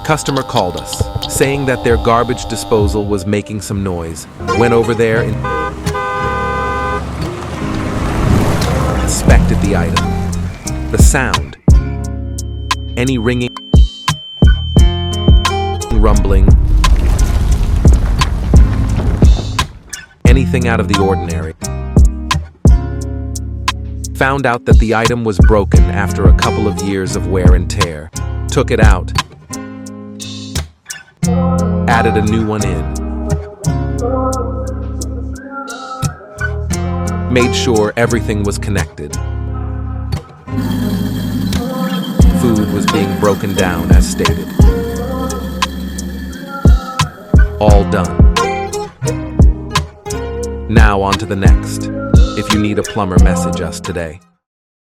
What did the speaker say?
Customer called us, saying that their garbage disposal was making some noise. Went over there and inspected the item. The sound, any ringing, rumbling, anything out of the ordinary. Found out that the item was broken after a couple of years of wear and tear. Took it out. Added a new one in. Made sure everything was connected. Food was being broken down as stated. All done. Now on to the next. If you need a plumber, message us today.